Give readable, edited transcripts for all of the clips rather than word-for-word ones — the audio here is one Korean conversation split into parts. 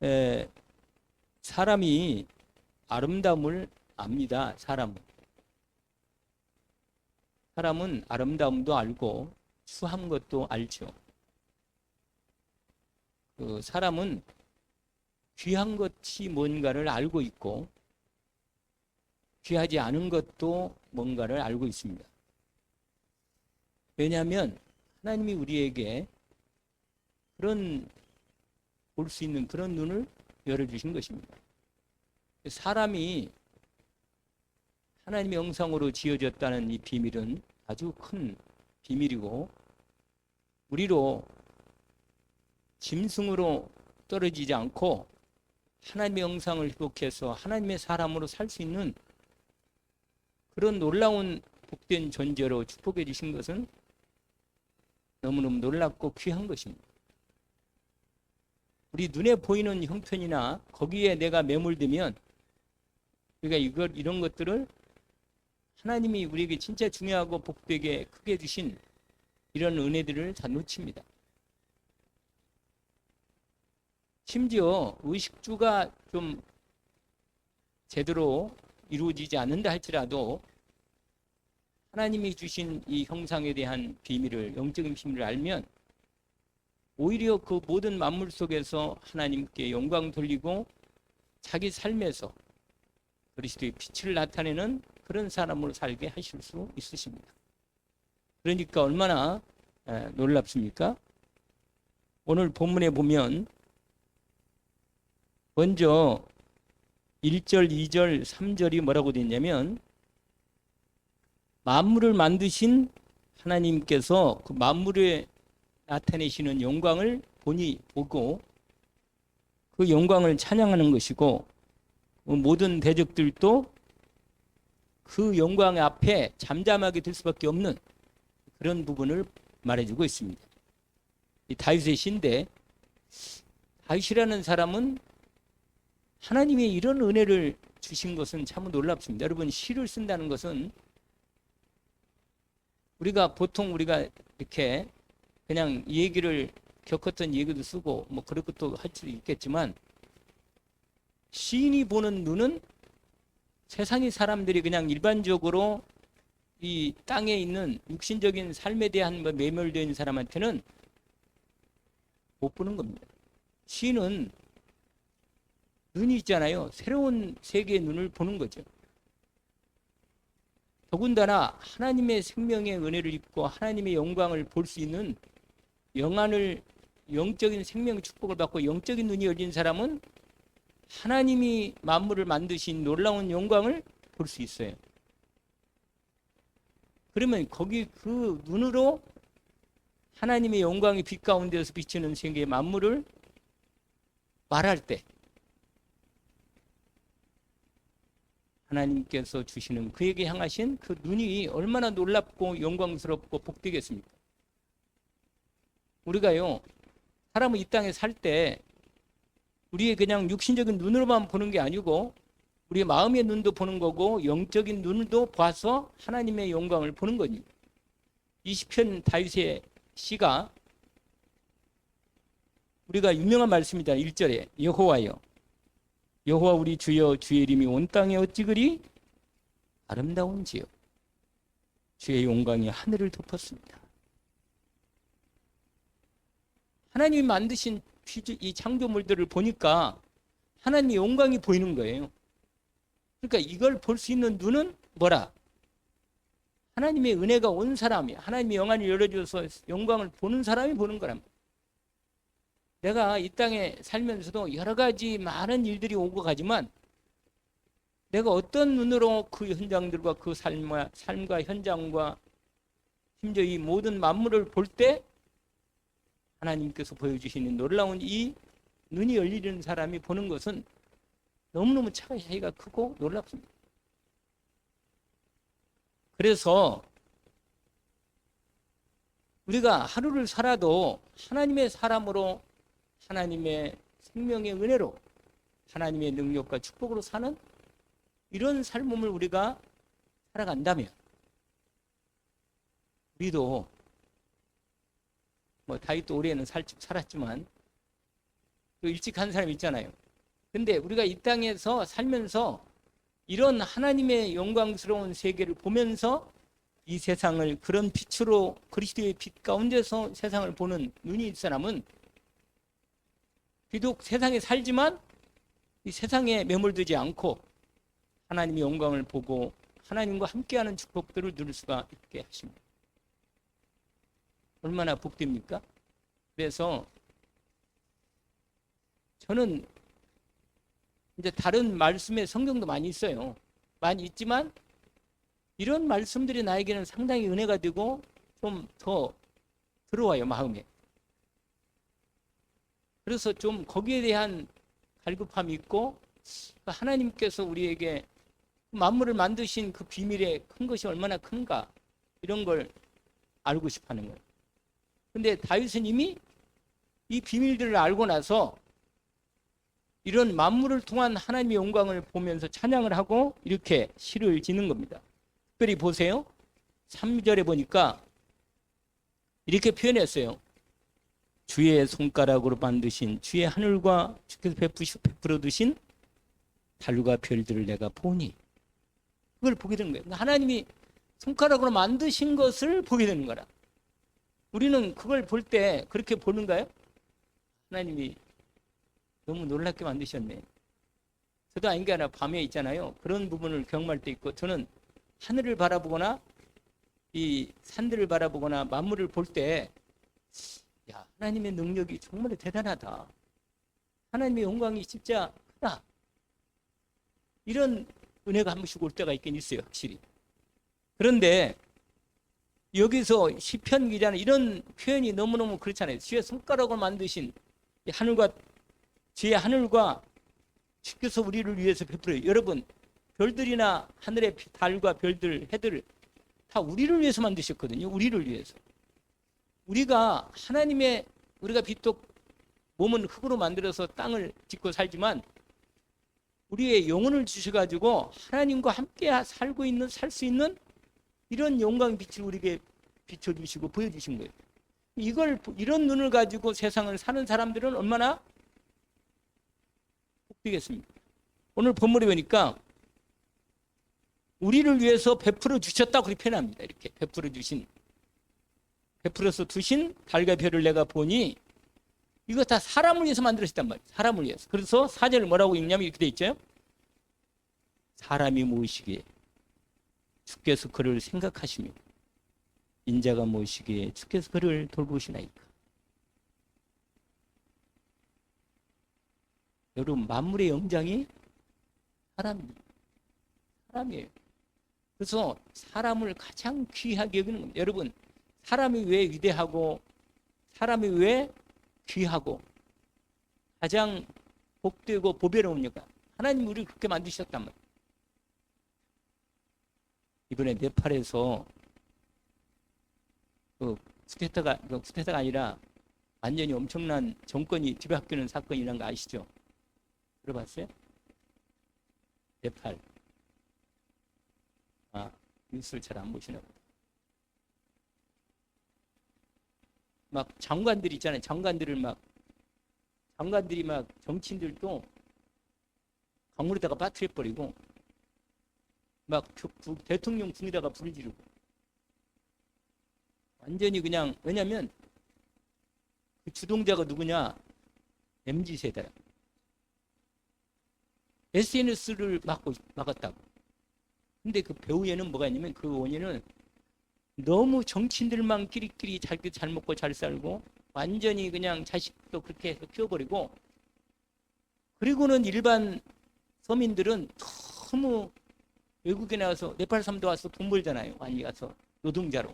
에, 사람이 아름다움을 압니다. 사람은 아름다움도 알고 추한 것도 알죠. 그 사람은 귀한 것이 뭔가를 알고 있고 귀하지 않은 것도 뭔가를 알고 있습니다. 왜냐하면 하나님이 우리에게 그런 볼 수 있는 그런 눈을 열어주신 것입니다. 사람이 하나님의 형상으로 지어졌다는 이 비밀은 아주 큰 비밀이고 우리로 짐승으로 떨어지지 않고 하나님의 형상을 회복해서 하나님의 사람으로 살 수 있는 그런 놀라운 복된 존재로 축복해 주신 것은 너무너무 놀랍고 귀한 것입니다. 우리 눈에 보이는 형편이나 거기에 내가 매몰되면 우리가 이런 것들을 하나님이 우리에게 진짜 중요하고 복되게 크게 주신 이런 은혜들을 다 놓칩니다. 심지어 의식주가 좀 제대로 이루어지지 않는다 할지라도 하나님이 주신 이 형상에 대한 비밀을, 영적인 비밀을 알면 오히려 그 모든 만물 속에서 하나님께 영광 돌리고 자기 삶에서 그리스도의 빛을 나타내는 그런 사람으로 살게 하실 수 있으십니다. 그러니까 얼마나 놀랍습니까? 오늘 본문에 보면 먼저 1절, 2절, 3절이 뭐라고 되어 있냐면 만물을 만드신 하나님께서 그 만물에 나타내시는 영광을 보고 그 영광을 찬양하는 것이고 모든 대적들도 그 영광 앞에 잠잠하게 될 수밖에 없는 그런 부분을 말해주고 있습니다. 이 다윗의 시인데 다윗이라는 사람은 하나님의 이런 은혜를 주신 것은 참 놀랍습니다. 여러분, 시를 쓴다는 것은 보통 우리가 이렇게 그냥 얘기를 겪었던 얘기도 쓰고 뭐 그런 것도 할 수도 있겠지만 시인이 보는 눈은 세상의 사람들이 그냥 일반적으로 이 땅에 있는 육신적인 삶에 대한 매몰되어 있는 사람한테는 못 보는 겁니다. 시인은 눈이 있잖아요. 새로운 세계의 눈을 보는 거죠. 더군다나 하나님의 생명의 은혜를 입고 하나님의 영광을 볼 수 있는 영적인 생명 축복을 받고 영적인 눈이 열린 사람은 하나님이 만물을 만드신 놀라운 영광을 볼 수 있어요. 그러면 거기 그 눈으로 하나님의 영광이 빛 가운데서 비치는 세계의 만물을 말할 때 하나님께서 주시는 그에게 향하신 그 눈이 얼마나 놀랍고 영광스럽고 복되겠습니까? 우리가요, 사람은 이 땅에 살 때 우리의 그냥 육신적인 눈으로만 보는 게 아니고 우리의 마음의 눈도 보는 거고 영적인 눈도 봐서 하나님의 영광을 보는 거니. 이 시편 다윗의 시가 우리가 유명한 말씀이다. 1절에 여호와여 여호와 우리 주여 주의 이름이 온 땅에 어찌 그리 아름다운지요. 주의 영광이 하늘을 덮었습니다. 하나님이 만드신 이 창조물들을 보니까 하나님의 영광이 보이는 거예요. 그러니까 이걸 볼 수 있는 눈은 뭐라? 하나님의 은혜가 온 사람이, 하나님의 영안을 열어줘서 영광을 보는 사람이 보는 거랍니다. 내가 이 땅에 살면서도 여러 가지 많은 일들이 오고 가지만 내가 어떤 눈으로 그 현장들과 그 삶과 현장과 심지어 이 모든 만물을 볼 때 하나님께서 보여주시는 놀라운 이 눈이 열리는 사람이 보는 것은 너무너무 차이가 크고 놀랍습니다. 그래서 우리가 하루를 살아도 하나님의 사람으로 하나님의 생명의 은혜로 하나님의 능력과 축복으로 사는 이런 삶을 우리가 살아간다면 우리도 다윗도 올해는 살았지만 또 일찍 한 사람 있잖아요. 근데 우리가 이 땅에서 살면서 이런 하나님의 영광스러운 세계를 보면서 이 세상을 그런 빛으로 그리스도의 빛 가운데서 세상을 보는 눈이 있는 사람은 비록 세상에 살지만 이 세상에 매몰되지 않고 하나님의 영광을 보고 하나님과 함께하는 축복들을 누릴 수가 있게 하십니다. 얼마나 복됩니까? 그래서 저는 이제 다른 말씀의 성경도 많이 있어요. 많이 있지만 이런 말씀들이 나에게는 상당히 은혜가 되고 좀 더 들어와요, 마음에. 그래서 좀 거기에 대한 갈급함이 있고 하나님께서 우리에게 만물을 만드신 그 비밀의 큰 것이 얼마나 큰가 이런 걸 알고 싶어 하는 거예요. 근데 다윗은 이미 이 비밀들을 알고 나서 이런 만물을 통한 하나님의 영광을 보면서 찬양을 하고 이렇게 시를 짓는 겁니다. 특별히 보세요. 3절에 보니까 이렇게 표현했어요. 주의 손가락으로 만드신 주의 하늘과 주께서 베풀어 두신 달과 별들을 내가 보니, 그걸 보게 되는 거예요. 하나님이 손가락으로 만드신 것을 보게 되는 거라. 우리는 그걸 볼 때 그렇게 보는가요? 하나님이 너무 놀랍게 만드셨네. 저도 아닌 게 아니라 밤에 있잖아요. 그런 부분을 경험할 때 있고, 저는 하늘을 바라보거나 이 산들을 바라보거나 만물을 볼 때 야, 하나님의 능력이 정말 대단하다. 하나님의 영광이 진짜 크다. 이런 은혜가 한 번씩 올 때가 있긴 있어요, 확실히. 그런데 여기서 시편 기자는 이런 표현이 너무너무 그렇잖아요. 주의 손가락으로 만드신 하늘과 주의 하늘과 주께서 우리를 위해서 베풀어요. 여러분, 별들이나 하늘의 달과 별들, 해들 다 우리를 위해서 만드셨거든요. 우리를 위해서. 우리가 하나님의, 우리가 비록 몸은 흙으로 만들어서 땅을 짓고 살지만 우리의 영혼을 주셔가지고 하나님과 함께 살고 있는, 살 수 있는 이런 영광의 빛을 우리에게 비춰주시고 보여주신 거예요. 이런 눈을 가지고 세상을 사는 사람들은 얼마나 복되겠습니까? 오늘 본문에 보니까 우리를 위해서 베풀어 주셨다고 그렇게 표현합니다. 이렇게 베풀어서 두신 달과 별을 내가 보니, 이거 다 사람을 위해서 만들어졌단 말이에요. 사람을 위해서. 그래서 4절을 뭐라고 읽냐면 이렇게 돼 있죠. 사람이 무엇이기에 주께서 그를 생각하시며 인자가 무엇이기에 주께서 그를 돌보시나이까. 여러분, 만물의 영장이 사람이에요. 그래서 사람을 가장 귀하게 여기는 겁니다. 여러분, 사람이 왜 위대하고 사람이 왜 귀하고 가장 복되고 보배로우니까 하나님 우리를 그렇게 만드셨단 말이에요. 이번에 네팔에서 쿠데타가 아니라 완전히 엄청난 정권이 뒤바뀌는 사건이 일어난 거 아시죠? 들어봤어요? 네팔. 뉴스를 잘 안 보시나 보다. 막 장관들 있잖아요. 장관들이 막 정치인들도 강물에다가 빠뜨려버리고 막 대통령 궁에다가 불을 지르고 완전히 그냥, 왜냐면 그 주동자가 누구냐? MZ세대야. SNS를 막았다고. 근데 그 배후에는 뭐가 있냐면 그 원인은 너무 정치인들만 끼리끼리 잘 먹고 잘 살고 완전히 그냥 자식도 그렇게 해서 키워버리고, 그리고는 일반 서민들은 너무 외국에 나와서 네팔 사람도 와서 돈 벌잖아요. 많이 가서 노동자로.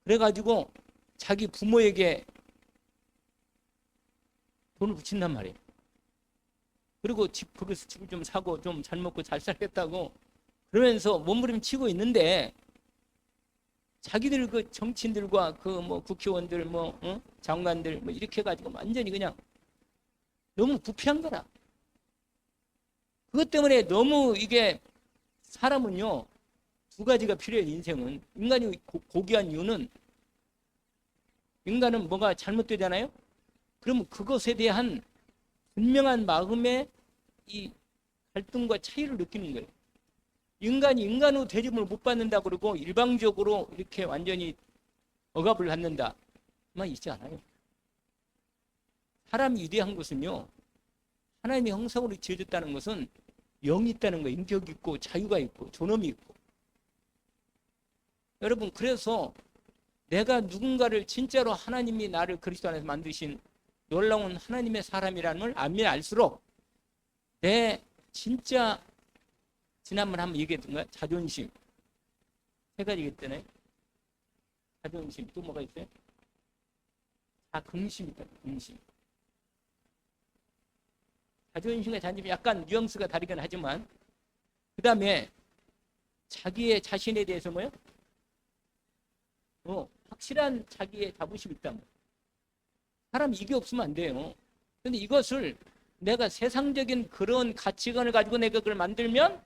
그래가지고 자기 부모에게 돈을 붙인단 말이에요. 그리고 거기서 집을 좀 사고 좀 잘 먹고 잘 살겠다고 그러면서 몸부림치고 있는데, 자기들 그 정치인들과 그 뭐 국회의원들 장관들 이렇게 해가지고 완전히 그냥 너무 부패한 거라. 그것 때문에 너무 이게 사람은요 두 가지가 필요해요. 인생은 인간이 고귀한 이유는, 인간은 뭐가 잘못되잖아요. 그러면 그것에 대한 분명한 마음의 이 갈등과 차이를 느끼는 거예요. 인간이 인간으로 대접을 못 받는다 그러고 일방적으로 이렇게 완전히 억압을 갖는다. 만 있지 않아요. 사람이 위대한 것은요, 하나님의 형상으로 지어졌다는 것은 영이 있다는 거예요. 인격이 있고 자유가 있고 존엄이 있고. 여러분, 그래서 내가 누군가를 진짜로 하나님이 나를 그리스도 안에서 만드신 놀라운 하나님의 사람이라는 걸 알면 알수록 내 진짜 지난번에 한번 얘기했던가 자존심 세 가지 얘기했잖아요. 자존심 또 뭐가 있어요? 긍심 있다. 긍심. 자존심과 자존심이 약간 뉘앙스가 다르긴 하지만 그 다음에 자기의 자신에 대해서 뭐요? 확실한 자기의 자부심이 있다. 사람 이게 없으면 안 돼요. 근데 이것을 내가 세상적인 그런 가치관을 가지고 내가 그걸 만들면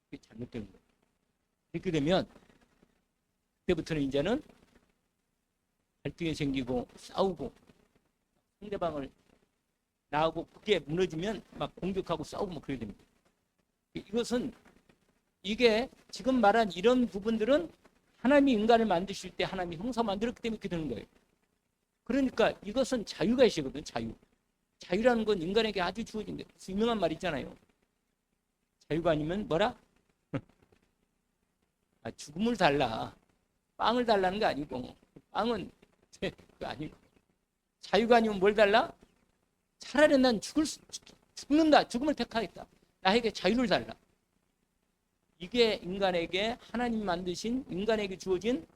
그게 잘못된 거예요. 이렇게 되면 그때부터는 이제는 갈등이 생기고 싸우고 상대방을 나하고 그게 무너지면 막 공격하고 싸우고 뭐 그래야 됩니다. 이것은 이게 지금 말한 이런 부분들은 하나님이 인간을 만드실 때 하나님이 형상 만들었기 때문에 이렇게 되는 거예요. 그러니까 이것은 자유가 있거든요. 자유. 자유라는 건 인간에게 아주 주어진 유명한 말 있잖아요. 자유가 아니면 뭐라? 죽음을 달라. 빵을 달라는 거 아니고 빵은 그거 아니고 자유가 아니면 뭘 달라? 차라리 난 죽는다. 죽음을 택하겠다. 나에게 자유를 달라. 이게 인간에게 하나님 만드신 인간에게 주어진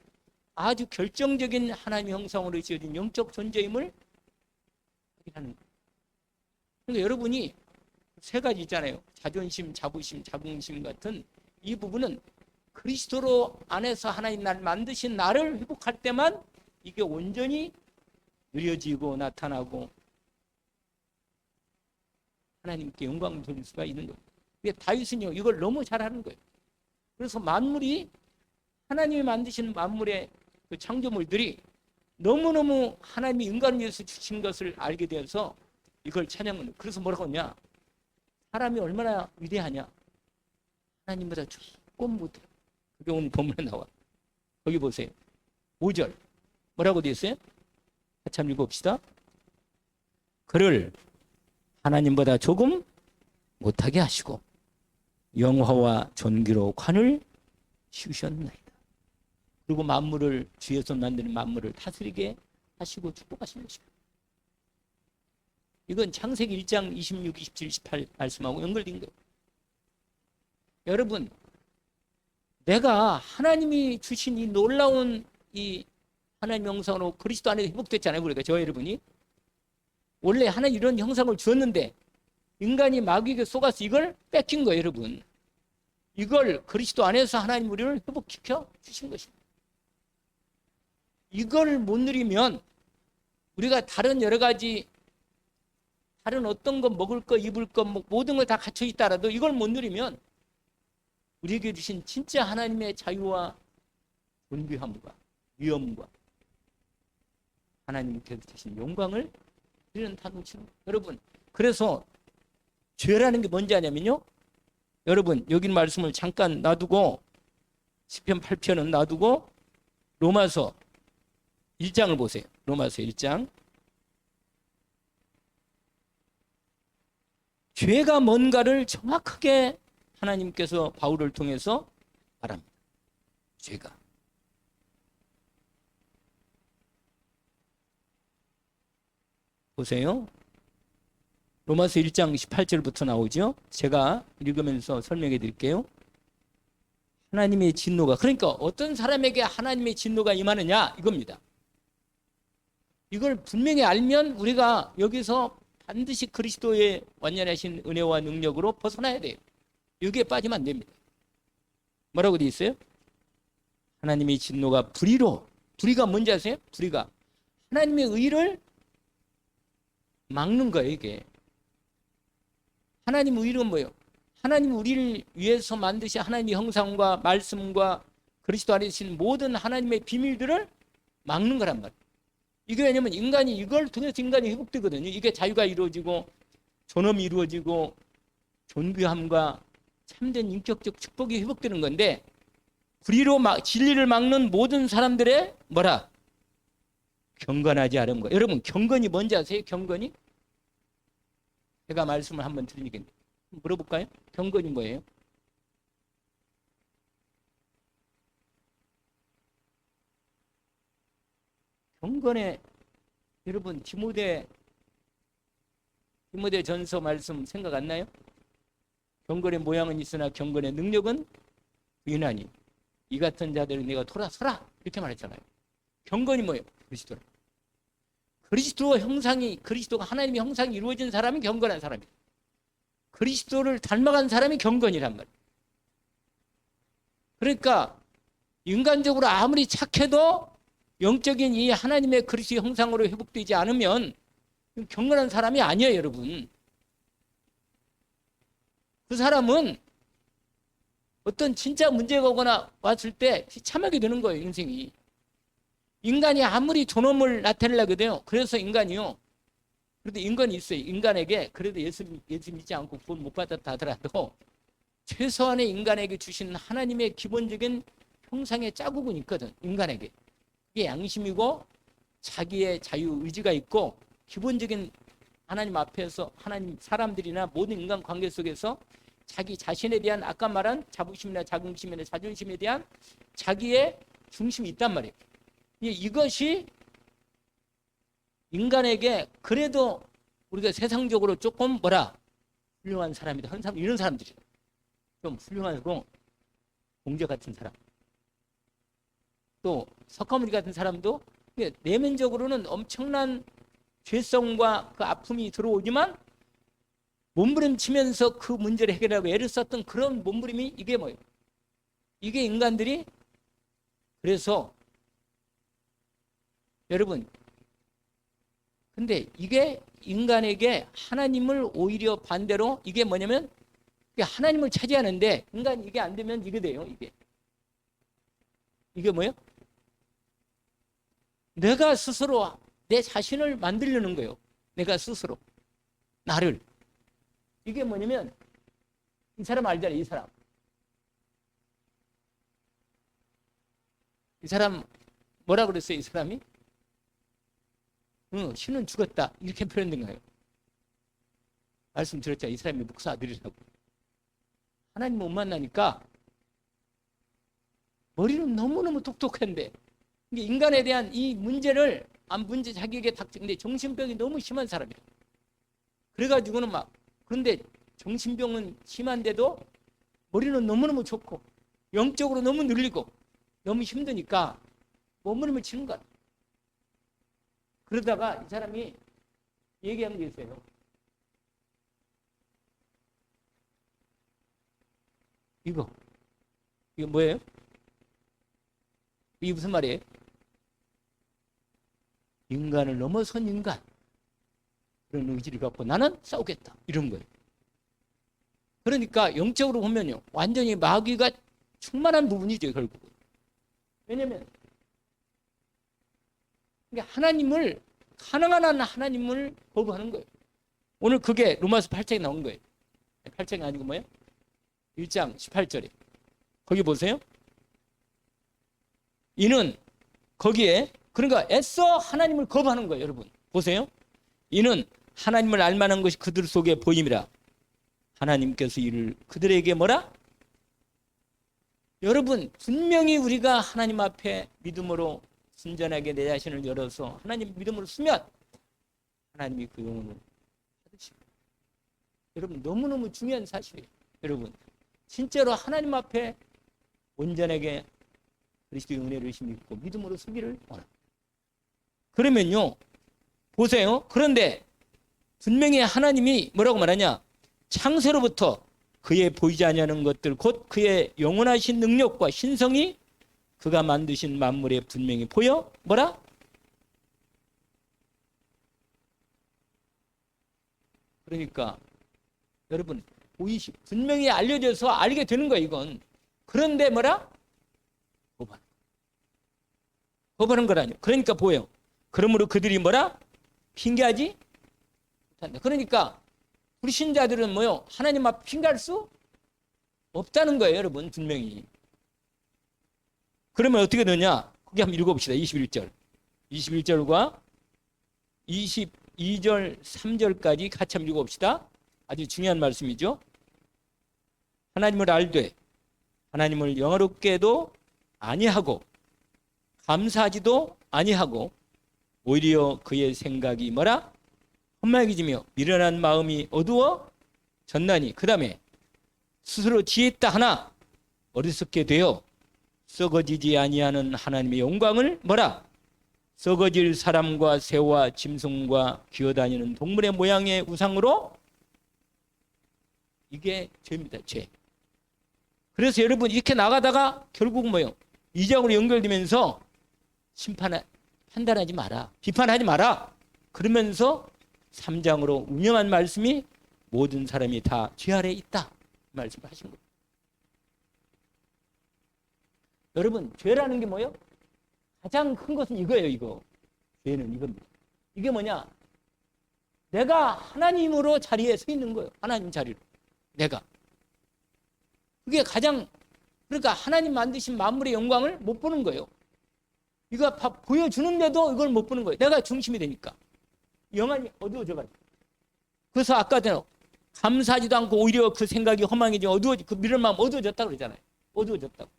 아주 결정적인 하나님의 형상으로 지어진 영적 존재임을 확인하는 거예요. 그러니까 여러분이 세 가지 있잖아요. 자존심, 자부심, 자긍심 같은 이 부분은 그리스도로 안에서 하나님 나를 만드신 나를 회복할 때만 이게 온전히 누려지고 나타나고 하나님께 영광을 돌릴 수가 있는 거예요. 다윗은요 이걸 너무 잘하는 거예요. 그래서 만물이 하나님이 만드신 만물의 그 창조물들이 너무너무 하나님이 인간을 위해서 주신 것을 알게 되어서 이걸 찬양하는. 그래서 뭐라고 하냐? 사람이 얼마나 위대하냐? 하나님보다 조금 못해. 그게 오늘 본문에 나와. 거기 보세요. 5절 뭐라고 되어 있어요? 같이 한번 읽어봅시다. 그를 하나님보다 조금 못하게 하시고 영화와 존귀로 관을 씌우셨나이다. 그리고 만물을 주의 손 만드는 만물을 다스리게 하시고 축복하신 것입니다. 이건 창세기 1장 26, 27, 28 말씀하고 연결된 거예요. 여러분, 내가 하나님이 주신 이 놀라운 이 하나님 형상으로 그리스도 안에 회복됐잖아요. 우리가 저와 여러분이 원래 하나님 이런 형상을 주었는데 인간이 마귀에게 속아서 이걸 뺏긴 거예요. 여러분, 이걸 그리스도 안에서 하나님 우리를 회복시켜 주신 것입니다. 이걸 못 누리면 우리가 다른 여러 가지 다른 어떤 거 먹을 거 입을 거 모든 걸 다 갖춰 있다라도 이걸 못 누리면 우리에게 주신 진짜 하나님의 자유와 존귀함과 위엄과 하나님께서 주신 영광을 우리는 다 놓치는 거예요. 여러분, 그래서 죄라는 게 뭔지 아냐면요, 여러분 여기 말씀을 잠깐 놔두고 시편 8편은 놔두고 로마서 1장을 보세요. 로마서 1장. 죄가 뭔가를 정확하게 하나님께서 바울을 통해서 말합니다. 죄가. 보세요. 로마서 1장 18절부터 나오죠. 제가 읽으면서 설명해 드릴게요. 하나님의 진노가, 그러니까 어떤 사람에게 하나님의 진노가 임하느냐 이겁니다. 이걸 분명히 알면 우리가 여기서 반드시 그리스도의 완전하신 은혜와 능력으로 벗어나야 돼요. 여기에 빠지면 안 됩니다. 뭐라고 되어 있어요? 하나님의 진노가 불의로, 불의가 뭔지 아세요? 불의가 하나님의 의를 막는 거예요. 이게 하나님의 의는 뭐예요? 하나님 우리를 위해서 만드신 하나님의 형상과 말씀과 그리스도 안에 계신 모든 하나님의 비밀들을 막는 거란 말이에요. 이게 왜냐면 인간이 이걸 통해서 인간이 회복되거든요. 이게 자유가 이루어지고 존엄이 이루어지고 존귀함과 참된 인격적 축복이 회복되는 건데, 불의로 진리를 막는 모든 사람들의 뭐라? 경건하지 않은 거. 여러분, 경건이 뭔지 아세요? 경건이? 제가 말씀을 한번 드리니까 물어볼까요? 경건이 뭐예요? 경건에, 여러분 디모데 전서 말씀 생각 안 나요? 경건의 모양은 있으나 경건의 능력은 유난히 이 같은 자들은 내가 돌아서라 이렇게 말했잖아요. 경건이 뭐예요? 그리스도 형상이, 그리스도가 하나님의 형상이 이루어진 사람이 경건한 사람이에요. 그리스도를 닮아간 사람이 경건이란 말이에요. 그러니까 인간적으로 아무리 착해도 영적인 이 하나님의 그리스도의 형상으로 회복되지 않으면 경건한 사람이 아니에요, 여러분. 그 사람은 어떤 진짜 문제가 오거나 왔을 때 참하게 되는 거예요, 인생이. 인간이 아무리 존엄을 나타내려고 해요. 그래서 인간이요. 그래도 인간이 있어요. 인간에게 그래도 예수 믿지 않고 구원 못 받았다 하더라도 최소한의 인간에게 주신 하나님의 기본적인 형상의 자국은 있거든, 인간에게. 그게 양심이고 자기의 자유의지가 있고 기본적인 하나님 앞에서 하나님 사람들이나 모든 인간 관계 속에서 자기 자신에 대한 아까 말한 자부심이나 자긍심이나 자존심에 대한 자기의 중심이 있단 말이에요. 이것이 인간에게 그래도 우리가 세상적으로 조금 뭐라 훌륭한 사람이다 하는 사람, 이런 사람들이 좀 훌륭하고 공자 같은 사람, 또 석가모니 같은 사람도 내면적으로는 엄청난 죄성과 그 아픔이 들어오지만 몸부림치면서 그 문제를 해결하고 애를 썼던 그런 몸부림이 이게 뭐예요? 이게 인간들이, 그래서 여러분, 근데 이게 인간에게 하나님을 오히려 반대로 이게 뭐냐면 하나님을 차지하는데 인간이 이게 안 되면 이게 돼요. 이게 뭐예요? 내가 스스로 내 자신을 만들려는 거예요. 내가 스스로 나를. 이게 뭐냐면 이 사람 알잖아요. 이 사람 뭐라 그랬어요? 이 사람이 신은 죽었다 이렇게 표현된 거예요. 말씀 드렸잖아요. 이 사람이 목사 아들이라고. 하나님 못 만나니까 머리는 너무너무 똑똑한데 인간에 대한 이 문제를 문제 자기에게 닥치는데 정신병이 너무 심한 사람이에요. 그래가지고는 그런데 정신병은 심한데도 머리는 너무너무 좋고 영적으로 너무 눌리고 너무 힘드니까 몸부림을 치는 거야. 그러다가 이 사람이 얘기한 게 있어요. 이거 뭐예요? 이게 무슨 말이에요? 인간을 넘어선 인간, 그런 의지를 갖고 나는 싸우겠다 이런 거예요. 그러니까 영적으로 보면요 완전히 마귀가 충만한 부분이죠 결국은. 왜냐하면 하나님을, 가능한 한 하나님을 거부하는 거예요. 오늘 그게 로마서 8장에 나온 거예요. 8장이 아니고 뭐예요? 1장 18절에 거기 보세요. 이는 거기에 그러니까 애써 하나님을 거부하는 거예요. 여러분 보세요. 이는 하나님을 알만한 것이 그들 속에 보임이라. 하나님께서 이를 그들에게 뭐라? 여러분 분명히 우리가 하나님 앞에 믿음으로 순전하게 내 자신을 열어서 하나님 믿음으로 쓰면 하나님이 그 영혼을 받으십니다. 여러분 너무너무 중요한 사실이에요. 여러분 진짜로 하나님 앞에 온전하게 그리스도의 은혜를 믿고 믿음으로 쓰기를 원합니다. 그러면요 보세요. 그런데 분명히 하나님이 뭐라고 말하냐? 창세로부터 그의 보이지 아니하는 것들 곧 그의 영원하신 능력과 신성이 그가 만드신 만물에 분명히 보여 뭐라? 그러니까 여러분 분명히 알려져서 알게 되는 거야 이건. 그런데 뭐라? 거부하는 거라뇨. 그러니까 보여. 그러므로 그들이 뭐라? 핑계하지 못한다. 그러니까 불신자들은 뭐요? 하나님 앞 핑계할 수 없다는 거예요, 여러분. 분명히. 그러면 어떻게 되냐? 거기 한번 읽어봅시다. 21절. 21절과 22절, 3절까지 같이 한번 읽어봅시다. 아주 중요한 말씀이죠. 하나님을 알되 하나님을 영화롭게도 아니하고 감사하지도 아니하고 오히려 그의 생각이 뭐라? 험막해지며 미련한 마음이 어두워졌나니 그 다음에 스스로 지혜있다 하나 어리석게 되어 썩어지지 아니하는 하나님의 영광을 뭐라? 썩어질 사람과 새와 짐승과 기어다니는 동물의 모양의 우상으로 이게 죄입니다. 죄. 그래서 여러분 이렇게 나가다가 결국 뭐예요? 2장으로 연결되면서 판단하지 마라. 비판하지 마라. 그러면서 3장으로 운영한 말씀이 모든 사람이 다 죄 아래에 있다. 말씀하신 거예요. 여러분 죄라는 게 뭐예요? 가장 큰 것은 이거예요. 이거. 죄는 이겁니다. 이게 뭐냐? 내가 하나님으로 자리에 서 있는 거예요. 하나님 자리로. 내가. 그게 가장 그러니까 하나님 만드신 만물의 영광을 못 보는 거예요. 이거 보여주는데도 이걸 못 보는 거예요. 내가 중심이 되니까. 영안이 어두워져가지고. 그래서 아까 전에 감사하지도 않고 오히려 그 생각이 허망해지고 그 미련 마음 어두워졌다고 그러잖아요. 어두워졌다고.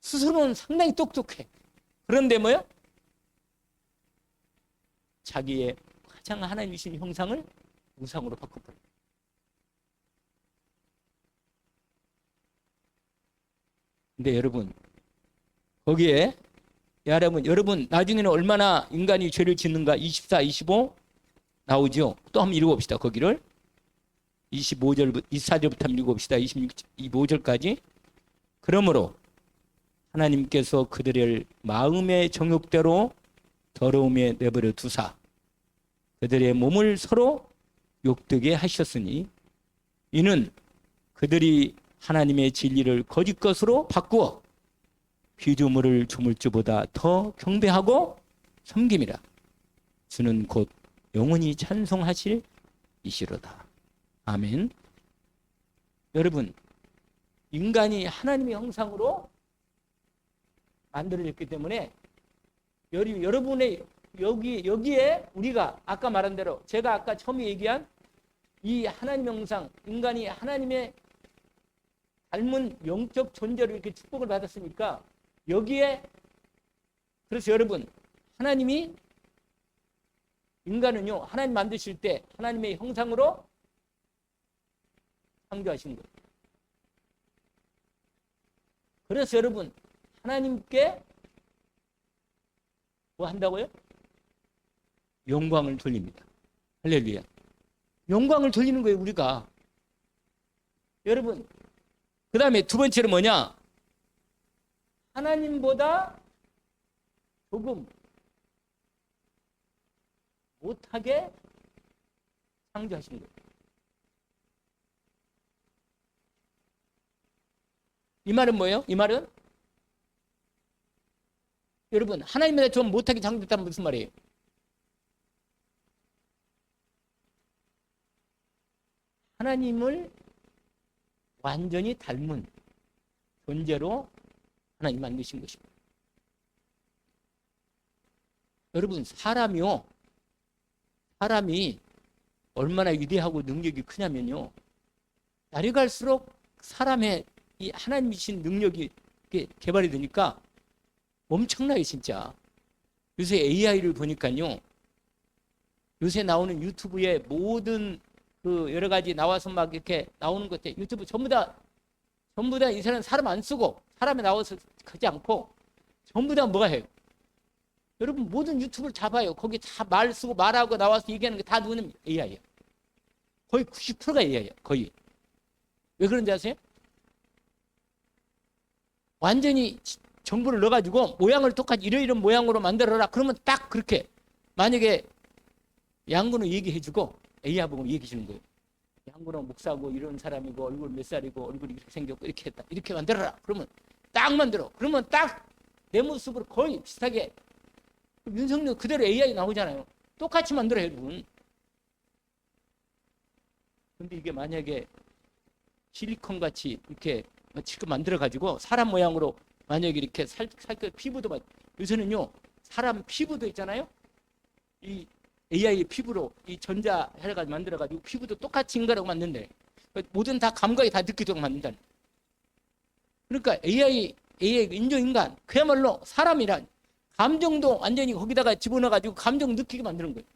스스로는 상당히 똑똑해. 그런데 뭐요? 자기의 가장 하나님이신 형상을 우상으로 바꿔버려요. 근데 여러분 거기에 여러분 나중에는 얼마나 인간이 죄를 짓는가 24, 25 나오죠. 또 한번 읽어봅시다. 거기를 24절부터 한번 읽어봅시다. 25절까지. 그러므로 하나님께서 그들을 마음의 정욕대로 더러움에 내버려 두사 그들의 몸을 서로 욕되게 하셨으니 이는 그들이 하나님의 진리를 거짓 것으로 바꾸어 피조물을 조물주보다 더 경배하고 섬김이라. 주는 곧 영원히 찬송하실 이시로다. 아멘. 여러분 인간이 하나님의 형상으로 만들어졌기 때문에 여러분의 여기에 우리가 아까 말한 대로 제가 아까 처음에 얘기한 이 하나님 형상 인간이 하나님의 닮은 영적 존재로 이렇게 축복을 받았으니까 여기에 그래서 여러분 하나님이 인간은요 하나님 만드실 때 하나님의 형상으로 창조하신 거예요. 그래서 여러분 하나님께 뭐 한다고요? 영광을 돌립니다. 할렐루야. 영광을 돌리는 거예요 우리가. 여러분 그 다음에 두 번째는 뭐냐? 하나님보다 조금 못하게 창조하신 거예요. 이 말은 뭐예요? 이 말은 여러분 하나님보다 좀 못하게 창조했다는 무슨 말이에요? 하나님을 완전히 닮은 존재로 하나님 만드신 것입니다. 여러분 사람이 얼마나 위대하고 능력이 크냐면요 날이 갈수록 사람의 이 하나님이신 능력이 개발이 되니까 엄청나요 진짜. 요새 AI를 보니까요 요새 나오는 유튜브에 모든 그 여러 가지 나와서 막 이렇게 나오는 것들 유튜브 전부 다 이 사람 안 쓰고 사람이 나와서 하지 않고 전부 다 뭐가 해요? 여러분 모든 유튜브를 잡아요. 거기 다 말 쓰고 말하고 나와서 얘기하는 게 다 누구는 AI예요. 거의 90%가 AI예요. 거의. 왜 그런지 아세요? 완전히 정보를 넣어가지고 모양을 똑같이 이런 모양으로 만들어라. 그러면 딱 그렇게 만약에 양구는 얘기해주고 AI 보고 얘기해 주는 거예요. 양구는 목사고 이런 사람이고 얼굴 몇 살이고 얼굴이 이렇게 생겼고 이렇게 했다. 이렇게 만들어라. 그러면 딱 만들어. 그러면 딱 내 모습으로 거의 비슷하게 윤석열 그대로 AI 나오잖아요. 똑같이 만들어요, 여러분. 근데 이게 만약에 실리콘 같이 이렇게 지금 만들어 가지고 사람 모양으로 만약에 이렇게 피부도 요새는요 사람 피부도 있잖아요. 이 AI 피부로 이 전자 해가지고 만들어 가지고 피부도 똑같이 인간하고 만든대. 모든 다 감각이 다 느끼도록 만든다. 그러니까 AI 인조인간 그야말로 사람이란 감정도 완전히 거기다가 집어넣어 가지고 감정 느끼게 만드는 거예요.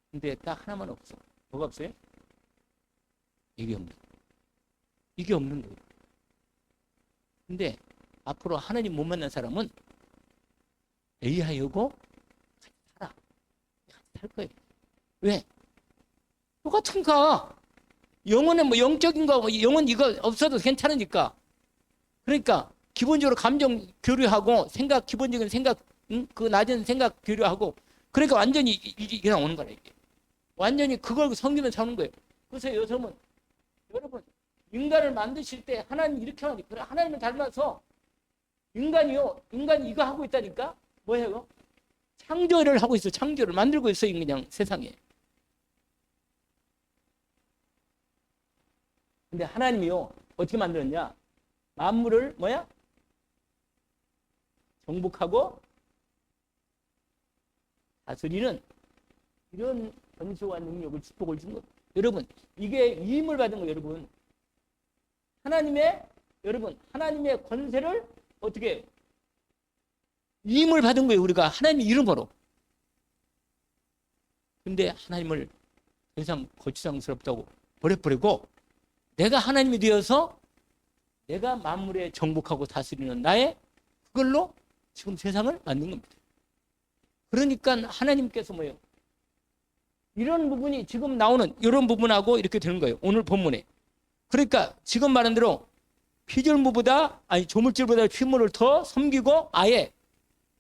근데 딱 하나만 없어. 뭐가 없어요? 이게 없는 거예요. 이게 없는 거예요. 근데 앞으로 하나님 못 만난 사람은 AI하고 같이 살아. 같이 살 거예요. 왜? 똑같은가? 영혼은 뭐 영적인 거, 영혼 이거 없어도 괜찮으니까. 그러니까 기본적으로 감정 교류하고 기본적인 생각, 그 낮은 생각 교류하고 그러니까 완전히 이게 나오는 거라 이게. 완전히 그걸 섬기면 사는 거예요. 그래서 여러분 인간을 만드실 때 하나님 이렇게 하니까 그래 하나님을 닮아서 인간이 이거 하고 있다니까 뭐예요? 창조를 하고 있어. 창조를 만들고 있어요. 그냥 세상에. 근데 하나님이요 어떻게 만들었냐? 만물을 정복하고 다스리는 이런 권세와 능력을 축복을 준 겁니다. 여러분 이게 위임을 받은 거예요. 여러분 하나님의 권세를 어떻게 위임을 받은 거예요. 우리가 하나님의 이름으로. 근데 하나님을 더 이상 거추장스럽다고 버려버리고 내가 하나님이 되어서 내가 만물에 정복하고 다스리는 나의 그걸로 지금 세상을 만든 겁니다. 그러니까 하나님께서 뭐예요? 이런 부분이 지금 나오는 이런 부분하고 이렇게 되는 거예요. 오늘 본문에. 그러니까 지금 말한 대로 조물질보다 피물을 더 섬기고 아예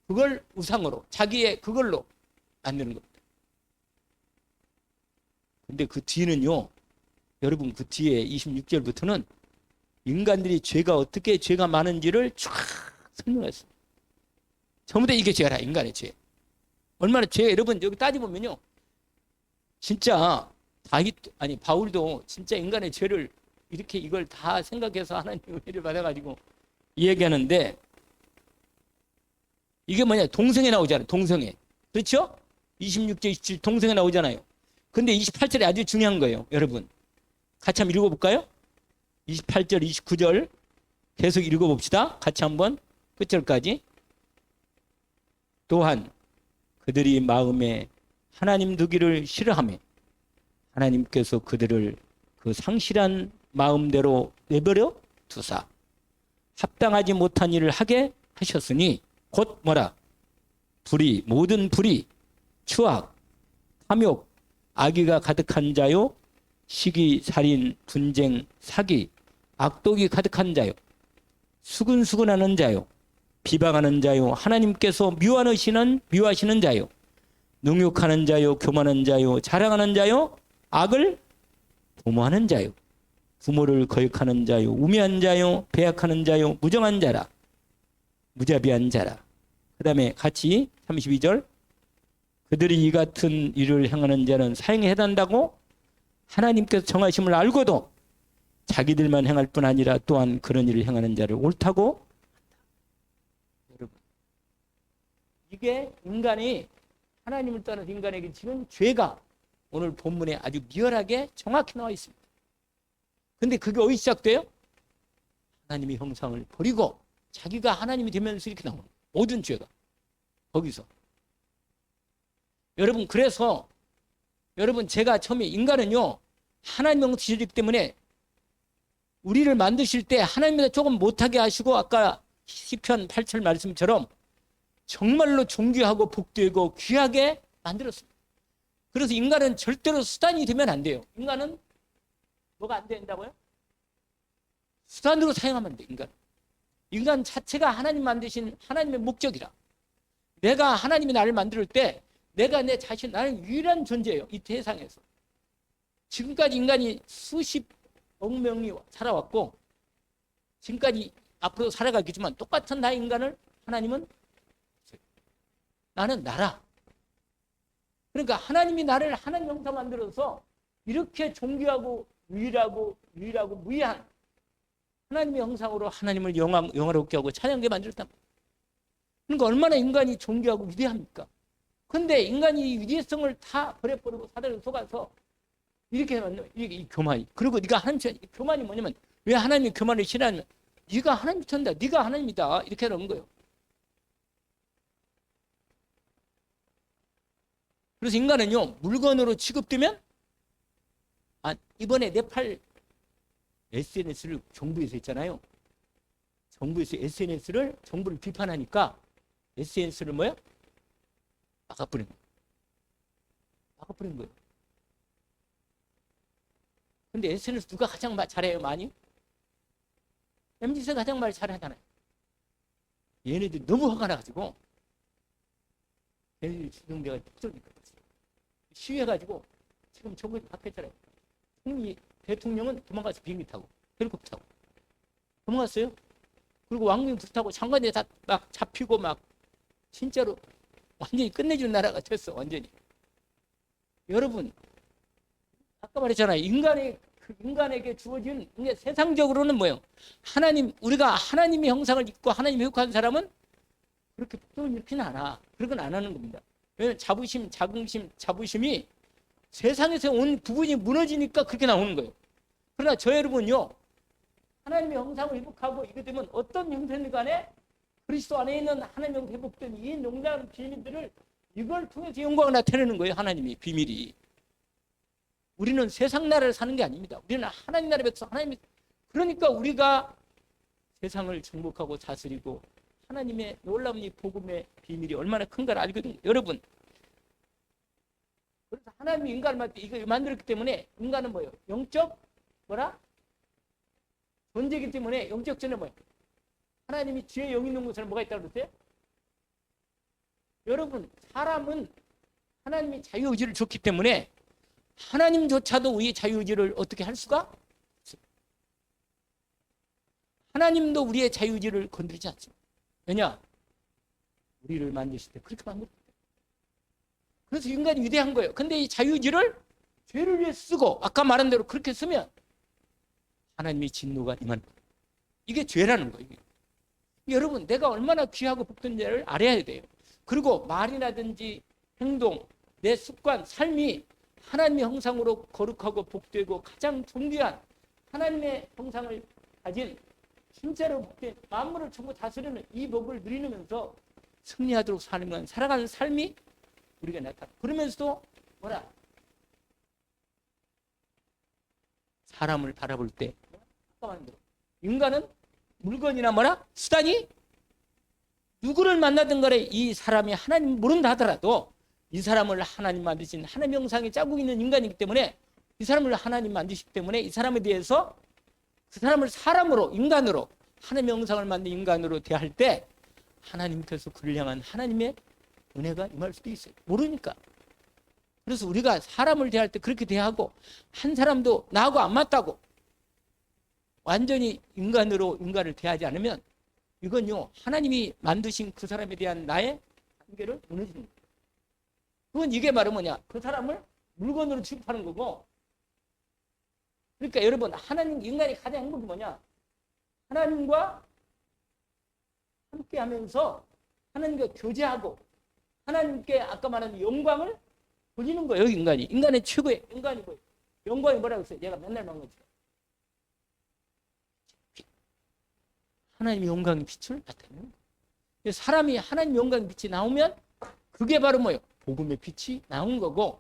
그걸 우상으로 자기의 그걸로 만드는 겁니다. 근데 그 뒤는요. 여러분 그 뒤에 26절부터는 인간들이 어떻게 죄가 많은지를 쫙 설명했어요. 전부 다 이게 죄라 인간의 죄. 얼마나 여러분 여기 따져보면요. 진짜 바울도 진짜 인간의 죄를 이렇게 이걸 다 생각해서 하나님의 은혜를 받아가지고 얘기하는데 이게 동성애 나오잖아요. 동성애. 그렇죠? 26절 27 동성애 나오잖아요. 근데 28절에 아주 중요한 거예요. 여러분 같이 한번 읽어볼까요? 28절 29절 계속 읽어봅시다. 같이 한번 끝절까지. 또한 그들이 마음에 하나님 두기를 싫어하며 하나님께서 그들을 그 상실한 마음대로 내버려 두사 합당하지 못한 일을 하게 하셨으니 곧 모든 불의, 추악, 탐욕, 악의가 가득한 자요, 시기, 살인, 분쟁, 사기, 악독이 가득한 자요, 수근수근하는 자요, 비방하는 자요, 하나님께서 미워하시는 자요, 능욕하는 자요, 교만한 자요, 자랑하는 자요, 악을 도모하는 자요, 부모를 거역하는 자요, 우매한 자요, 배약하는 자요, 무정한 자라, 무자비한 자라. 그 다음에 같이 32절 그들이 이 같은 일을 행하는 자는 사형에 해당한다고 하나님께서 정하심을 알고도 자기들만 행할 뿐 아니라 또한 그런 일을 행하는 자를 옳다고. 여러분 이게 인간이 하나님을 떠난 인간에게 지금 죄가 오늘 본문에 아주 리얼하게 정확히 나와 있습니다. 근데 그게 어디 시작돼요? 하나님의 형상을 버리고 자기가 하나님이 되면서 이렇게 나오는 거예요. 모든 죄가 거기서. 여러분 그래서 제가 처음에 인간은요 하나님 형상이기 때문에 우리를 만드실 때 하나님보다 조금 못하게 하시고 아까 시편 8절 말씀처럼 정말로 존귀하고 복되고 귀하게 만들었습니다. 그래서 인간은 절대로 수단이 되면 안 돼요. 인간은 뭐가 안 된다고요? 수단으로 사용하면 돼. 인간 자체가 하나님 만드신 하나님의 목적이라. 내가 하나님이 나를 만들 때 내가 내 자신 나는 유일한 존재예요. 이 세상에서. 지금까지 인간이 수십억 명이 살아왔고 지금까지 앞으로 살아가겠지만 똑같은 나 인간을 하나님은 나는 나라. 그러니까 하나님이 나를 하나님 형상 만들어서 이렇게 존귀하고 유일하고 무의한 하나님의 형상으로 하나님을 영화롭게 하고 찬양하게 만들었다. 그러니까 얼마나 인간이 존귀하고 위대합니까? 근데 인간이 이 위대성을 다 버려버리고 사단에 속아서 이렇게 만들면 이게 교만이. 그리고 네가 하나님 교만이 뭐냐면 왜 하나님이 교만을 싫어하냐면 네가 하나님 천다. 네가 하나님이다. 이렇게 하는 거예요. 그래서 인간은요 물건으로 취급되면 이번에 네팔 SNS를 정부에서 했잖아요. 정부에서 정부를 비판하니까 SNS를 뭐야? 막아버린 거예요. 근데 SNS 누가 가장 잘해요? 많이? MZ세가 가장 말 잘하잖아요. 얘네들이 너무 화가 나가지고 얘네들이 주동대가 특정니까 시위해가지고 지금 정부에 바뀌었잖아요. 대통령은 도망가서 비행기 타고 헬리콥터 타고 도망갔어요. 그리고 왕궁 불타고 장관이 다 막 잡히고 막 진짜로 완전히 끝내주는 나라가 됐어. 완전히. 여러분 아까 말했잖아요. 인간에게 주어진 세상적으로는 뭐예요? 우리가 하나님의 형상을 입고 하나님의 속한 사람은 그렇게 폭동을 일으키는 않아. 그런 건 안 하는 겁니다. 왜냐하면 자부심이 세상에서 온 부분이 무너지니까 그렇게 나오는 거예요. 그러나 저 여러분요 하나님의 형상을 회복하고 이게 되면 어떤 형태든 간에 그리스도 안에 있는 하나님의 회복된 이 농장한 비밀들을 이걸 통해서 영광을 나타내는 거예요. 하나님이 비밀이. 우리는 세상 나라를 사는 게 아닙니다. 우리는 하나님 나라에 백성 그러니까 우리가 세상을 정복하고 다스리고 하나님의 놀라운 이 복음의 비밀이 얼마나 큰가를 알거든요. 여러분 그래서 하나님이 인간을 만들었기 때문에 인간은 뭐예요? 영적 존재이기 때문에 영적 존재 뭐예요? 하나님이 지혜 영 있는 곳에는 뭐가 있다고 그랬어요? 여러분 사람은 하나님이 자유의지를 줬기 때문에 하나님조차도 우리의 자유의지를 어떻게 할 수가 없습니다. 하나님도 우리의 자유의지를 건드리지 않습니다. 왜냐? 우리를 만드실 때 그렇게 만들었기 때문에. 그래서 인간이 위대한 거예요. 근데 이 자유의지를 죄를 위해 쓰고 아까 말한 대로 그렇게 쓰면 하나님의 진노가 임하는 거예요. 이게 죄라는 거예요. 여러분 내가 얼마나 귀하고 복된지를 알아야 돼요. 그리고 말이라든지 행동, 내 습관, 삶이 하나님의 형상으로 거룩하고 복되고 가장 존귀한 하나님의 형상을 가진 진짜로 복된 만물을 전부 다스리는 이 복을 누리면서 승리하도록 살아가는 삶이 우리가 나타나. 그러면서도 사람을 바라볼 때 아까 말한 대로 인간은 물건이나 수단이 누구를 만나든 간에 이 사람이 하나님 모른다 하더라도 이 사람을 하나님 만드신 하나님 형상에 짜고 있는 인간이기 때문에 이 사람을 하나님 만드시기 때문에 이 사람에 대해서 그 사람을 사람으로 인간으로 하나님 형상을 만든 인간으로 대할 때 하나님께서 그를 향한 하나님의 은혜가 임할 수도 있어요. 모르니까. 그래서 우리가 사람을 대할 때 그렇게 대하고 한 사람도 나하고 안 맞다고 완전히 인간을 대하지 않으면 이건요 하나님이 만드신 그 사람에 대한 나의 한계를 무너지는 거예요. 그건 이게 바로 뭐냐? 그 사람을 물건으로 취급하는 거고. 그러니까 여러분 인간이 가장 행복이 뭐냐? 하나님과 함께 하면서 하나님과 교제하고 하나님께 아까 말한 영광을 돌리는 거예요. 인간의 최고의 영광이 뭐예요? 영광이 뭐라고 했어요? 내가 맨날 말한 거죠. 하나님의 영광의 빛을 나타내는 거예요. 사람이 하나님 영광의 빛이 나오면 그게 바로 뭐예요? 복음의 빛이 나온 거고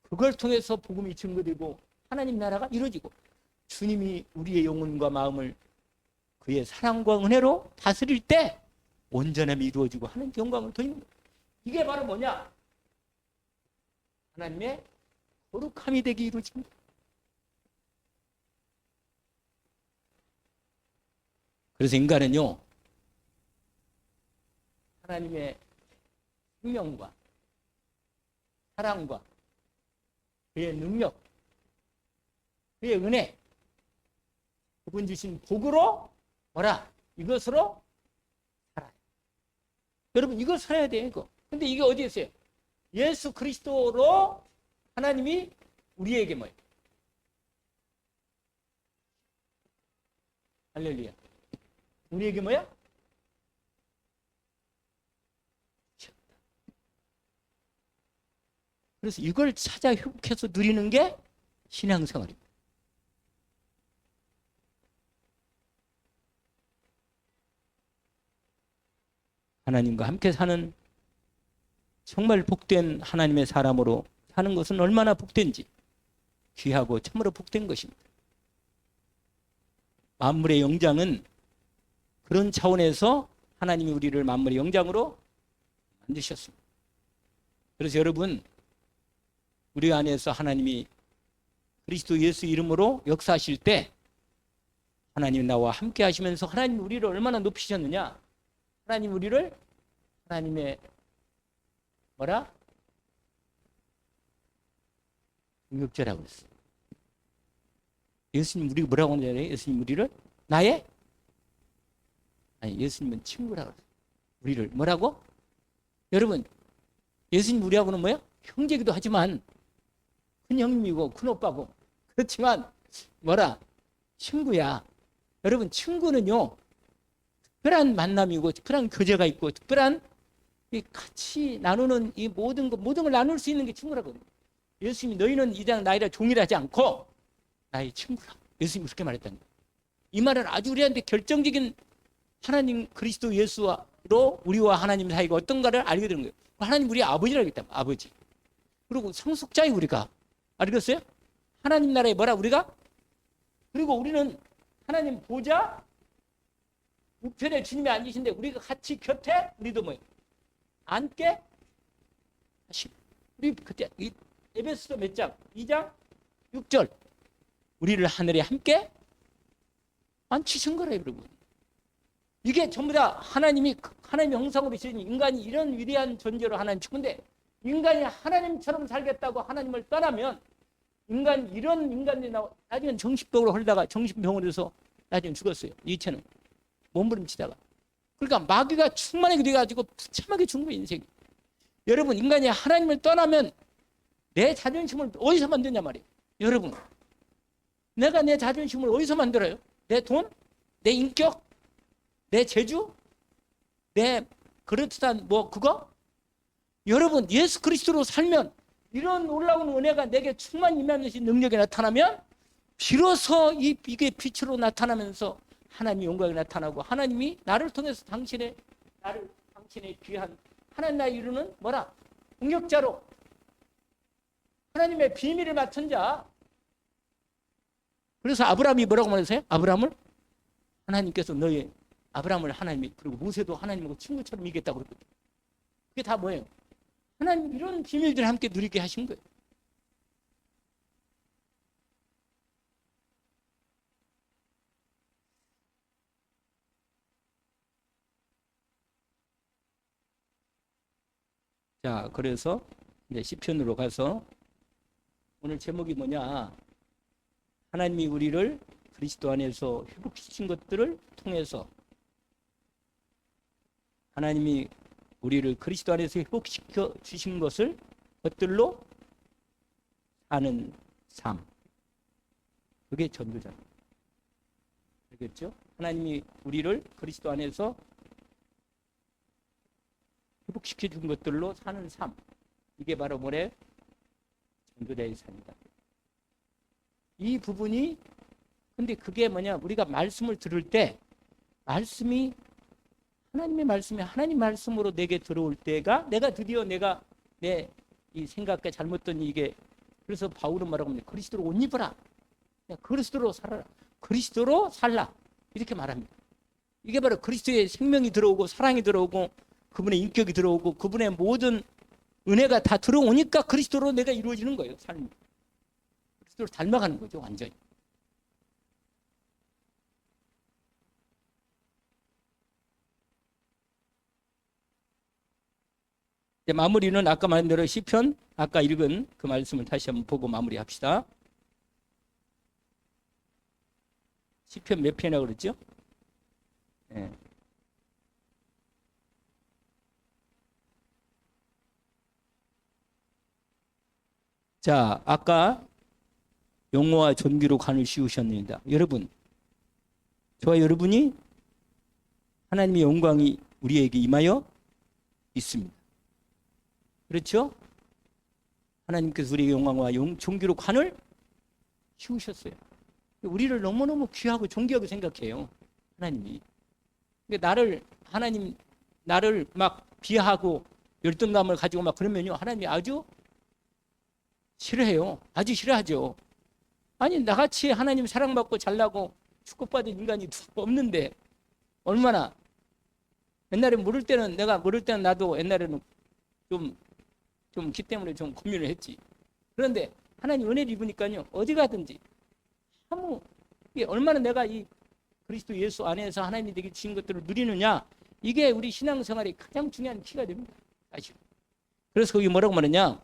그걸 통해서 복음이 증거되고 하나님 나라가 이루어지고 주님이 우리의 영혼과 마음을 그의 사랑과 은혜로 다스릴 때 온전함이 이루어지고 하나님 영광을 돌리는 거예요. 이게 바로 뭐냐? 하나님의 거룩함이 되게 이루어집니다. 그래서 인간은요 하나님의 생명과 사랑과 그의 능력, 그의 은혜, 그분 주신 복으로 이것으로 살아요. 여러분 이걸 살아야 돼요. 이거. 근데 이게 어디에 있어요? 예수 그리스도로 하나님이 우리에게 뭐예요? 할렐루야. 우리에게 뭐야? 그래서 이걸 찾아 회복해서 누리는 게 신앙생활입니다. 하나님과 함께 사는 정말 복된 하나님의 사람으로 사는 것은 얼마나 복된지, 귀하고 참으로 복된 것입니다. 만물의 영장은 그런 차원에서 하나님이 우리를 만물의 영장으로 만드셨습니다. 그래서 여러분, 우리 안에서 하나님이 그리스도 예수 이름으로 역사하실 때 하나님 나와 함께 하시면서 하나님 우리를 얼마나 높이셨느냐. 하나님 우리를 하나님의 뭐라? 동역자라고 그랬어요. 예수님 우리 뭐라고 하는지 알아요? 예수님 우리를 나의? 아니 예수님은 친구라고 그랬어요. 우리를 뭐라고? 여러분 예수님 우리하고는 뭐야? 형제기도 하지만 큰 형님이고 큰 오빠고 그렇지만 뭐라? 친구야. 여러분 친구는요 특별한 만남이고 특별한 교제가 있고 특별한 이 같이 나누는 이 모든 걸 나눌 수 있는 게 친구라거든요. 예수님이 너희는 이장 나이라 종이라지 않고 나의 친구라. 예수님이 그렇게 말했다는 거예요. 이 말은 아주 우리한테 결정적인 하나님 그리스도 예수로 우리와 하나님 사이가 어떤가를 알게 되는 거예요. 하나님 우리 아버지라고 했다. 아버지. 그리고 상속자이 우리가. 알겠어요? 하나님 나라에 뭐라 우리가? 그리고 우리는 하나님 보좌 우편에 주님이 앉으신데 우리가 같이 곁에 우리도 뭐예요? 앉게 하시고 우리 그때 에베소서 몇 장? 2장 6절 우리를 하늘에 함께 앉히신 거래요 여러분. 이게 전부 다 하나님의 형상으로 지은 인간이 이런 위대한 존재로 하나님 친구인데 인간이 하나님처럼 살겠다고 하나님을 떠나면 이런 인간들이 나중에 정신병으로 헐다가 정신병원에서 나중에 죽었어요. 이체는 몸부림치다가. 그러니까 마귀가 충만하게 돼가지고 부참하게 죽은 거예요 인생이. 여러분 인간이 하나님을 떠나면 내 자존심을 어디서 만드냐 말이에요. 여러분 내가 내 자존심을 어디서 만들어요? 내 돈? 내 인격? 내 재주? 내 그렇듯한 뭐 그거? 여러분 예수 그리스도로 살면 이런 놀라운 은혜가 내게 충만히 임하는 능력이 나타나면 비로소 이게 빛으로 나타나면서 하나님의 영광이 나타나고 하나님이 나를 통해서 당신의 귀한 하나님 나의 이루는 뭐라? 공격자로 하나님의 비밀을 맡은 자. 그래서 아브라함이 뭐라고 말했어요? 아브라함을 하나님께서 너의 아브라함을 하나님이 그리고 모세도 하나님하고 친구처럼 이겼다고 그랬거든요. 그게 다 뭐예요? 하나님 이런 비밀들을 함께 누리게 하신 거예요. 자, 그래서 이제 시편으로 가서 오늘 제목이 뭐냐? 하나님이 우리를 그리스도 안에서 회복시킨 것들을 통해서 하나님이 우리를 그리스도 안에서 회복시켜 주신 것들로 사는 삶. 그게 전도자입니다. 알겠죠? 하나님이 우리를 그리스도 안에서 회복시켜 준 것들로 사는 삶. 이게 바로 뭐래? 전도자의 삶이다. 이 부분이 근데 그게 뭐냐? 우리가 말씀을 들을 때 말씀이 하나님의 말씀이 하나님 말씀으로 내게 들어올 때가 내가 드디어 내가 내 이 생각과 잘못된 이게 그래서 바울은 뭐라고 합니까? 그리스도로 옷 입어라. 그리스도로 살아라. 그리스도로 살라. 이렇게 말합니다. 이게 바로 그리스도의 생명이 들어오고 사랑이 들어오고 그분의 인격이 들어오고 그분의 모든 은혜가 다 들어오니까 그리스도로 내가 이루어지는 거예요. 삶이. 그리스도를 닮아가는 거죠. 완전히. 이제 마무리는 아까 말한 대로 시편 아까 읽은 그 말씀을 다시 한번 보고 마무리합시다. 시편 몇 편이라고 그랬죠? 네. 자, 아까 영화와 존귀로 관을 씌우셨습니다. 여러분, 저와 여러분이 하나님의 영광이 우리에게 임하여 있습니다. 그렇죠? 하나님께서 우리의 영광과 존귀로 관을 씌우셨어요. 우리를 너무너무 귀하고 존귀하게 생각해요. 하나님이. 하나님 나를 막 비하하고 열등감을 가지고 막 그러면요, 하나님이 아주 싫어해요. 아주 싫어하죠. 아니, 나같이 하나님 사랑받고 잘나고 축복받은 인간이 없는데 얼마나. 옛날에 내가 모를 때는 나도 옛날에는 좀 기 때문에 좀 고민을 했지. 그런데 하나님 은혜를 입으니까요, 어디 가든지 얼마나 내가 이 그리스도 예수 안에서 하나님이 내게 주신 것들을 누리느냐, 이게 우리 신앙생활의 가장 중요한 키가 됩니다. 사실. 그래서 거기 뭐라고 말하냐,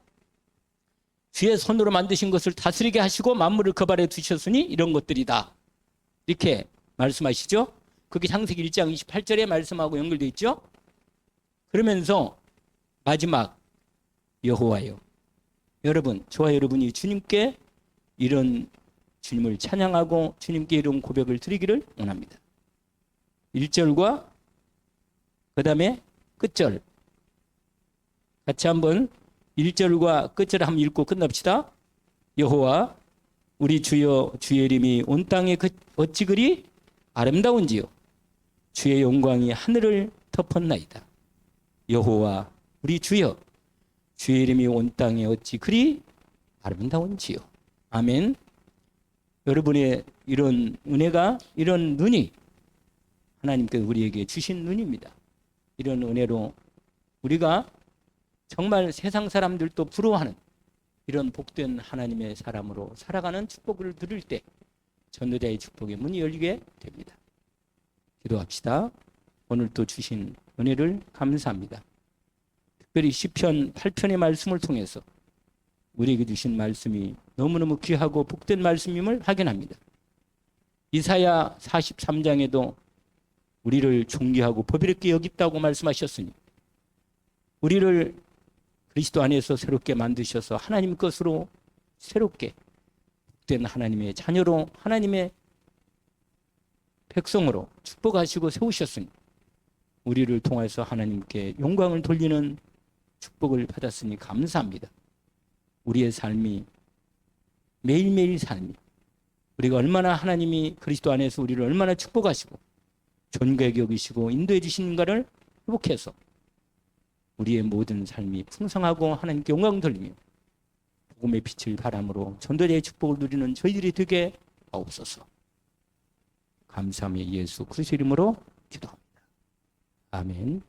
주의 손으로 만드신 것을 다스리게 하시고 만물을 그 발에 두셨으니 이런 것들이다, 이렇게 말씀하시죠. 그게 창세기 1장 28절에 말씀하고 연결되어 있죠. 그러면서 마지막 여호와여, 여러분, 저와 여러분이 주님께 이런 주님을 찬양하고 주님께 이런 고백을 드리기를 원합니다. 1절과 그 다음에 끝절 같이 한번 1절과 끝절을 한번 읽고 끝납시다. 여호와 우리 주여, 주의 이름이 온 땅에 어찌 그리 아름다운지요, 주의 영광이 하늘을 덮었나이다. 여호와 우리 주여, 주의 이름이 온 땅에 어찌 그리 아름다운지요. 아멘. 여러분의 이런 은혜가, 이런 눈이 하나님께서 우리에게 주신 눈입니다. 이런 은혜로 우리가 정말 세상 사람들도 부러워하는 이런 복된 하나님의 사람으로 살아가는 축복을 들을 때 전도자의 축복의 문이 열리게 됩니다. 기도합시다. 오늘 또 주신 은혜를 감사합니다. 특별히 시편 8편의 말씀을 통해서 우리에게 주신 말씀이 너무너무 귀하고 복된 말씀임을 확인합니다. 이사야 43장에도 우리를 존귀하고 보배롭게 여겼다고 말씀하셨으니 우리를 그리스도 안에서 새롭게 만드셔서 하나님 것으로 새롭게 복된 하나님의 자녀로, 하나님의 백성으로 축복하시고 세우셨으니 우리를 통해서 하나님께 영광을 돌리는 축복을 받았으니 감사합니다. 우리의 삶이, 매일매일 삶이, 우리가 얼마나 하나님이 그리스도 안에서 우리를 얼마나 축복하시고 존귀하게 여기시고 인도해 주시는가를 회복해서 우리의 모든 삶이 풍성하고 하나님께 영광 돌리며 복음의 빛을 바람으로 전도자의 축복을 누리는 저희들이 되게 하옵소서. 감사하며 예수 그리스도 이름으로 기도합니다. 아멘.